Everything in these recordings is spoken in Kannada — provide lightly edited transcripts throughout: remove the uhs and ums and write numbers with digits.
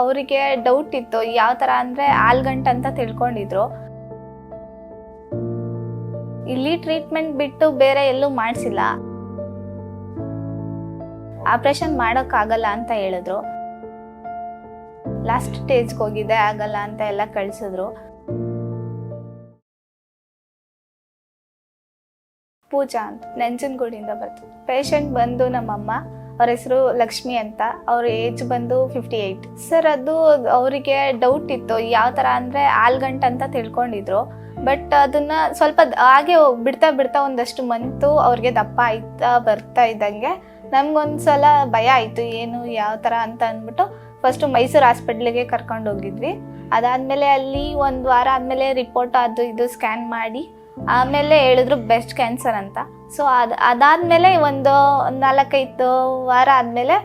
ಅವರಿಗೆ ಡೌಟ್ ಇತ್ತು, ಯಾವ ಥರ ಅಂದರೆ ಆಲ್ಗಂಟ್ ಅಂತ ತಿಳ್ಕೊಂಡಿದ್ರು. ಇಲ್ಲಿ ಟ್ರೀಟ್ಮೆಂಟ್ ಬಿಟ್ಟು ಬೇರೆ ಎಲ್ಲೂ ಮಾಡಿಸಿಲ್ಲ. ಆಪ್ರೇಷನ್ ಮಾಡೋಕ್ಕಾಗಲ್ಲ ಅಂತ ಹೇಳಿದ್ರು. ಲಾಸ್ಟ್ ಸ್ಟೇಜ್ಗೆ ಹೋಗಿದೆ, ಆಗಲ್ಲ ಅಂತ ಎಲ್ಲ ಕಳಿಸಿದ್ರು. ಪೂಜಾ ಅಂತ ನಂಜನಗೂಡಿಂದ ಬರ್ತೀವಿ. ಪೇಷಂಟ್ ಬಂದು ನಮ್ಮಮ್ಮ, ಅವ್ರ ಹೆಸರು ಲಕ್ಷ್ಮಿ ಅಂತ, ಅವ್ರ ಏಜ್ ಬಂದು 58. ಸರ್, ಅದು ಅವರಿಗೆ ಡೌಟ್ ಇತ್ತು, ಯಾವ ಥರ ಅಂದರೆ ಆಲ್ಗಂಟ್ ಅಂತ ತಿಳ್ಕೊಂಡಿದ್ರು. ಬಟ್ ಅದನ್ನ ಸ್ವಲ್ಪ ಹಾಗೆ ಬಿಡ್ತಾ ಬಿಡ್ತಾ ಒಂದಷ್ಟು ಮಂತು ಅವ್ರಿಗೆ ದಪ್ಪ ಬರ್ತಾ ಇದ್ದಂಗೆ ನಮ್ಗೊಂದ್ಸಲ ಭಯ ಆಯಿತು, ಏನು ಯಾವ ಥರ ಅಂತ ಅಂದ್ಬಿಟ್ಟು ಫಸ್ಟು ಮೈಸೂರು ಹಾಸ್ಪಿಟ್ಲಿಗೆ ಕರ್ಕೊಂಡು ಹೋಗಿದ್ವಿ. ಅದಾದಮೇಲೆ ಅಲ್ಲಿ 1 ವಾರ ಆದಮೇಲೆ ರಿಪೋರ್ಟ್ ಅದು ಇದು ಸ್ಕ್ಯಾನ್ ಮಾಡಿ ಆಮೇಲೆ ಹೇಳಿದ್ರು ಬೆಸ್ಟ್ ಕ್ಯಾನ್ಸರ್ ಅಂತ. ಸೊ ಅದಾದಮೇಲೆ ಒಂದು 4-5 ವಾರ ಆದಮೇಲೆ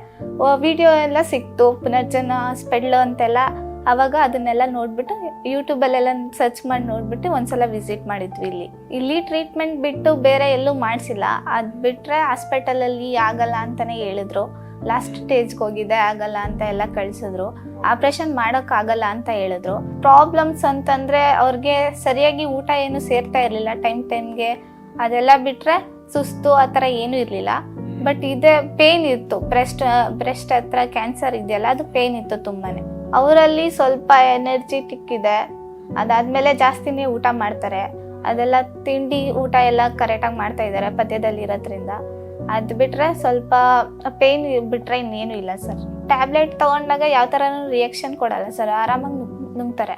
ವಿಡಿಯೋ ಎಲ್ಲ ಸಿಕ್ತು, ಪುನರ್ಜನ ಹಾಸ್ಪಿಟ್ಲು ಅಂತೆಲ್ಲ. ಆವಾಗ ಅದನ್ನೆಲ್ಲ ನೋಡಿಬಿಟ್ಟು ಯೂಟ್ಯೂಬಲ್ಲೆಲ್ಲ ಸರ್ಚ್ ಮಾಡಿ ನೋಡಿಬಿಟ್ಟು ಒಂದ್ಸಲ ವಿಸಿಟ್ ಮಾಡಿದ್ವಿ. ಇಲ್ಲಿ ಟ್ರೀಟ್ಮೆಂಟ್ ಬಿಟ್ಟು ಬೇರೆ ಎಲ್ಲೂ ಮಾಡಿಸಿಲ್ಲ. ಅದು ಬಿಟ್ಟರೆ ಹಾಸ್ಪಿಟಲಲ್ಲಿ ಆಗಲ್ಲ ಅಂತಲೇ ಹೇಳಿದ್ರು. ಲಾಸ್ಟ್ ಸ್ಟೇಜ್ಗೆ ಹೋಗಿದೆ, ಆಗಲ್ಲ ಅಂತ ಎಲ್ಲ ಕಳಿಸಿದ್ರು. ಆಪ್ರೇಷನ್ ಮಾಡೋಕ್ಕಾಗಲ್ಲ ಅಂತ ಹೇಳಿದ್ರು. ಪ್ರಾಬ್ಲಮ್ಸ್ ಅಂತಂದರೆ ಅವ್ರಿಗೆ ಸರಿಯಾಗಿ ಊಟ ಏನು ಸೇರ್ತಾ ಇರಲಿಲ್ಲ ಟೈಮ್ಗೆ. ಅದೆಲ್ಲ ಬಿಟ್ಟರೆ ಸುಸ್ತು ಆ ಥರ ಏನೂ ಇರಲಿಲ್ಲ. ಬಟ್ ಇದೇ ಪೇಯ್ನ್ ಇತ್ತು, ಬ್ರೆಸ್ಟ್ ಹತ್ರ ಕ್ಯಾನ್ಸರ್ ಇದೆಯಲ್ಲ, ಅದು ಪೇಯ್ನ್ ಇತ್ತು ತುಂಬಾ. ಅವರಲ್ಲಿ ಸ್ವಲ್ಪ ಎನರ್ಜಿಟಿಕ್ ಇದೆ. ಅದಾದಮೇಲೆ ಜಾಸ್ತಿನೇ ಊಟ ಮಾಡ್ತಾರೆ. ಅದೆಲ್ಲ ತಿಂಡಿ ಊಟ ಎಲ್ಲ ಕರೆಕ್ಟಾಗಿ ಮಾಡ್ತಾ ಇದ್ದಾರೆ ಪಥ್ಯದಲ್ಲಿ ಇರೋದ್ರಿಂದ. ಅದು ಬಿಟ್ಟರೆ ಸ್ವಲ್ಪ ಪೇಯ್ನ್ ಬಿಟ್ಟರೆ ಇನ್ನೇನು ಇಲ್ಲ ಸರ್. ಟ್ಯಾಬ್ಲೆಟ್ ತೊಗೊಂಡಾಗ ಯಾವ ಥರನೂ ರಿಯಾಕ್ಷನ್ ಕೊಡಲ್ಲ ಸರ್, ಆರಾಮಾಗಿ ನುಂಗ್ತಾರೆ.